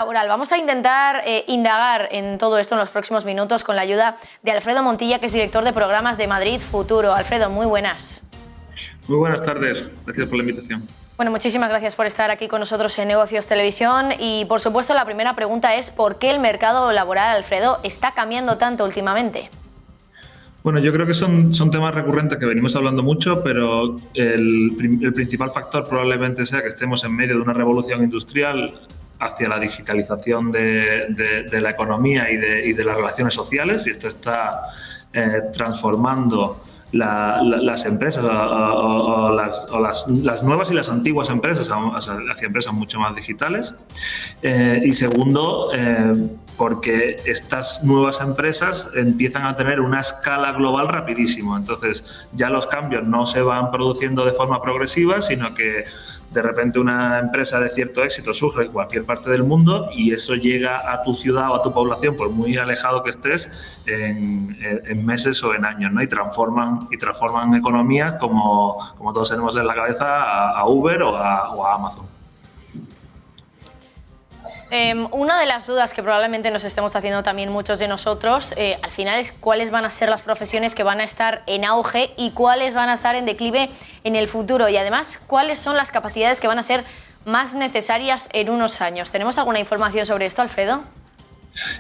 Laboral. Vamos a intentar indagar en todo esto en los próximos minutos con la ayuda de Alfredo Montilla, que es director de programas de Madrid Futuro. Alfredo, muy buenas. Muy buenas tardes, gracias por la invitación. Bueno, muchísimas gracias por estar aquí con nosotros en Negocios Televisión y, por supuesto, la primera pregunta es ¿por qué el mercado laboral, Alfredo, está cambiando tanto últimamente? Bueno, yo creo que son temas recurrentes que venimos hablando mucho, pero el principal factor probablemente sea que estemos en medio de una revolución industrial hacia la digitalización de la economía y de las relaciones sociales, y esto está transformando las empresas o las nuevas y las antiguas empresas hacia empresas mucho más digitales. Y segundo, porque estas nuevas empresas empiezan a tener una escala global rapidísimo. Entonces, ya los cambios no se van produciendo de forma progresiva, sino que de repente una empresa de cierto éxito surge en cualquier parte del mundo y eso llega a tu ciudad o a tu población, por muy alejado que estés, en meses o en años, ¿no? Y transforman economías como todos tenemos en la cabeza a Uber o a Amazon. Una de las dudas que probablemente nos estemos haciendo también muchos de nosotros, al final, es cuáles van a ser las profesiones que van a estar en auge y cuáles van a estar en declive en el futuro. Y además, cuáles son las capacidades que van a ser más necesarias en unos años. ¿Tenemos alguna información sobre esto, Alfredo?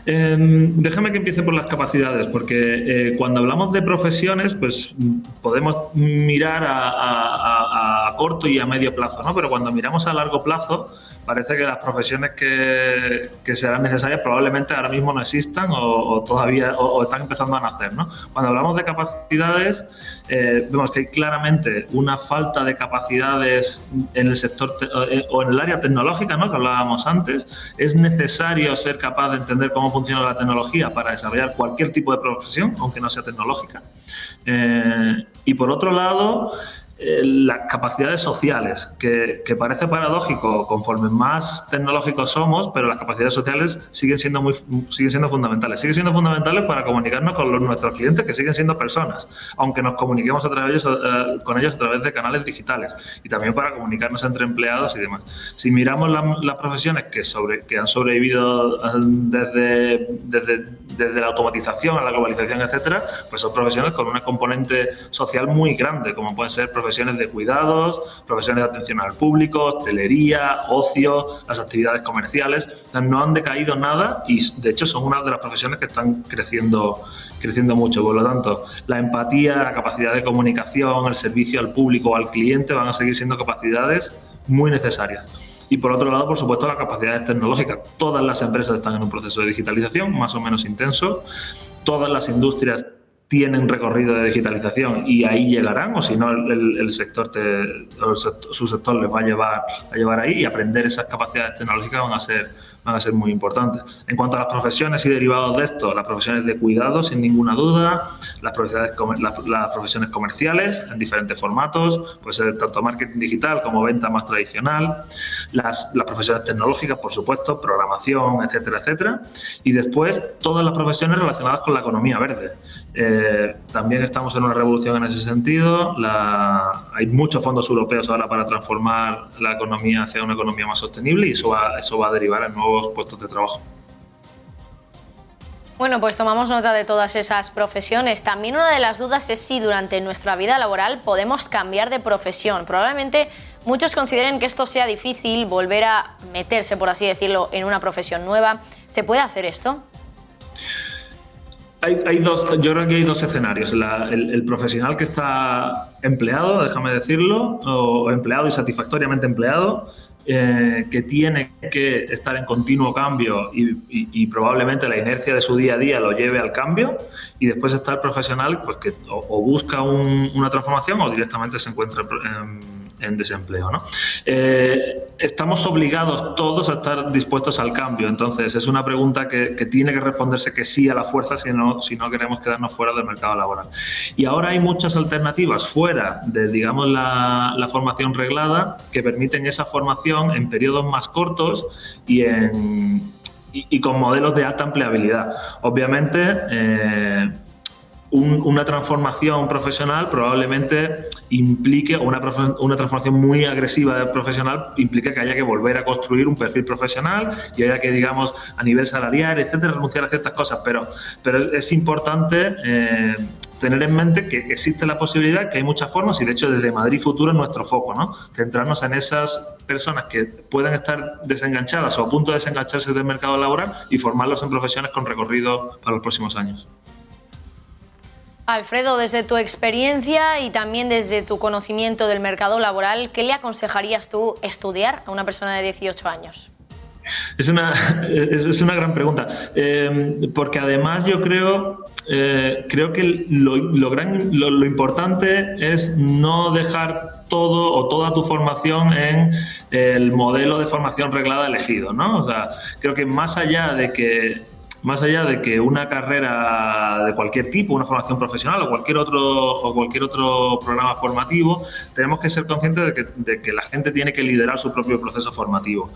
Déjame que empiece por las capacidades, porque cuando hablamos de profesiones, pues podemos mirar a corto y a medio plazo, ¿no? Pero cuando miramos a largo plazo, parece que las profesiones que serán necesarias probablemente ahora mismo no existan o todavía o están empezando a nacer, ¿no? Cuando hablamos de capacidades, vemos que hay claramente una falta de capacidades en el sector o en el área tecnológica, ¿no? Que hablábamos antes. Es necesario ser capaz de entender cómo funciona la tecnología para desarrollar cualquier tipo de profesión, aunque no sea tecnológica. Y por otro lado, las capacidades sociales, que parece paradójico conforme más tecnológicos somos, pero las capacidades sociales siguen siendo fundamentales. Siguen siendo fundamentales para comunicarnos con nuestros clientes, que siguen siendo personas, aunque nos comuniquemos con ellos a través de canales digitales, y también para comunicarnos entre empleados y demás. Si miramos las profesiones que han sobrevivido desde la automatización a la globalización, etcétera, pues son profesiones con una componente social muy grande, como pueden ser profesiones de cuidados, profesiones de atención al público, hostelería, ocio, las actividades comerciales. No han decaído nada y, de hecho, son una de las profesiones que están creciendo mucho. Por lo tanto, la empatía, la capacidad de comunicación, el servicio al público o al cliente van a seguir siendo capacidades muy necesarias. Y por otro lado, por supuesto, las capacidades tecnológicas. Todas las empresas están en un proceso de digitalización más o menos intenso. Todas las industrias tienen recorrido de digitalización y ahí llegarán, o si no, su sector les va a llevar ahí, y aprender esas capacidades tecnológicas van a ser muy importantes. En cuanto a las profesiones y derivados de esto, las profesiones de cuidado, sin ninguna duda, las profesiones comerciales en diferentes formatos, pues tanto marketing digital como venta más tradicional, las profesiones tecnológicas, por supuesto, programación, etcétera, etcétera, y después todas las profesiones relacionadas con la economía verde. También estamos en una revolución en ese sentido. Hay muchos fondos europeos ahora para transformar la economía hacia una economía más sostenible, y eso va a derivar en nuevos puestos de trabajo. Bueno, pues tomamos nota de todas esas profesiones. También una de las dudas es si durante nuestra vida laboral podemos cambiar de profesión. Probablemente muchos consideren que esto sea difícil, volver a meterse, por así decirlo, en una profesión nueva. ¿Se puede hacer esto? Yo creo que hay dos escenarios. El profesional que está empleado, déjame decirlo, o empleado y satisfactoriamente empleado, que tiene que estar en continuo cambio y probablemente la inercia de su día a día lo lleve al cambio, y después está el profesional, pues, que o busca una transformación o directamente se encuentra en desempleo, ¿no? Estamos obligados todos a estar dispuestos al cambio. Entonces, es una pregunta que tiene que responderse que sí a la fuerza si no queremos quedarnos fuera del mercado laboral. Y ahora hay muchas alternativas fuera de, digamos, la formación reglada, que permiten esa formación en periodos más cortos y con modelos de alta empleabilidad. Obviamente, una transformación profesional probablemente implique, o una transformación muy agresiva profesional implique que haya que volver a construir un perfil profesional y haya que, digamos, a nivel salarial, etcétera, renunciar a ciertas cosas. Pero es importante tener en mente que existe la posibilidad, que hay muchas formas, y de hecho desde Madrid Futuro es nuestro foco, ¿no? Centrarnos en esas personas que puedan estar desenganchadas o a punto de desengancharse del mercado laboral y formarlos en profesiones con recorrido para los próximos años. Alfredo, desde tu experiencia y también desde tu conocimiento del mercado laboral, ¿qué le aconsejarías tú estudiar a una persona de 18 años? Es una gran pregunta, porque además yo creo que lo importante es no dejar todo o toda tu formación en el modelo de formación reglada elegido, ¿no? O sea, creo que más allá de que una carrera de cualquier tipo, una formación profesional o cualquier otro programa formativo, tenemos que ser conscientes de que la gente tiene que liderar su propio proceso formativo.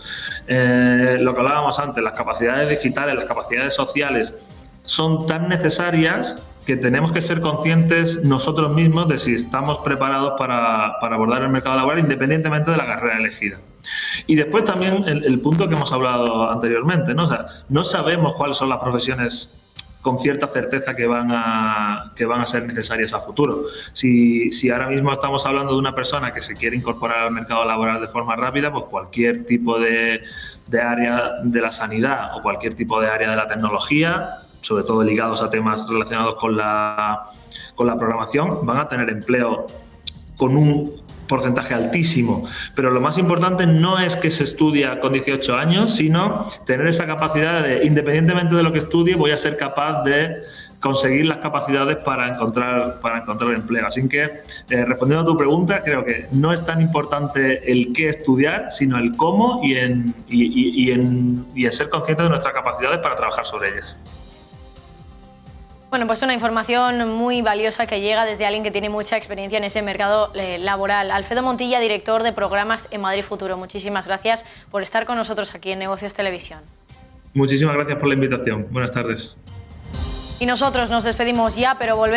Lo que hablábamos antes, las capacidades digitales, las capacidades sociales son tan necesarias que tenemos que ser conscientes nosotros mismos de si estamos preparados para abordar el mercado laboral independientemente de la carrera elegida. Y después también el punto que hemos hablado anteriormente, ¿no? O sea, no sabemos cuáles son las profesiones con cierta certeza que van a ser necesarias a futuro. Si ahora mismo estamos hablando de una persona que se quiere incorporar al mercado laboral de forma rápida, pues cualquier tipo de área de la sanidad o cualquier tipo de área de la tecnología, sobre todo ligados a temas relacionados con la programación, van a tener empleo con un porcentaje altísimo. Pero lo más importante no es que se estudia con 18 años, sino tener esa capacidad de, independientemente de lo que estudie, voy a ser capaz de conseguir las capacidades para encontrar empleo. Así que, respondiendo a tu pregunta, creo que no es tan importante el qué estudiar, sino el cómo y en ser conscientes de nuestras capacidades para trabajar sobre ellas. Bueno, pues una información muy valiosa que llega desde alguien que tiene mucha experiencia en ese mercado laboral. Alfredo Montilla, director de programas en Madrid Futuro. Muchísimas gracias por estar con nosotros aquí en Negocios Televisión. Muchísimas gracias por la invitación. Buenas tardes. Y nosotros nos despedimos ya, pero volvemos.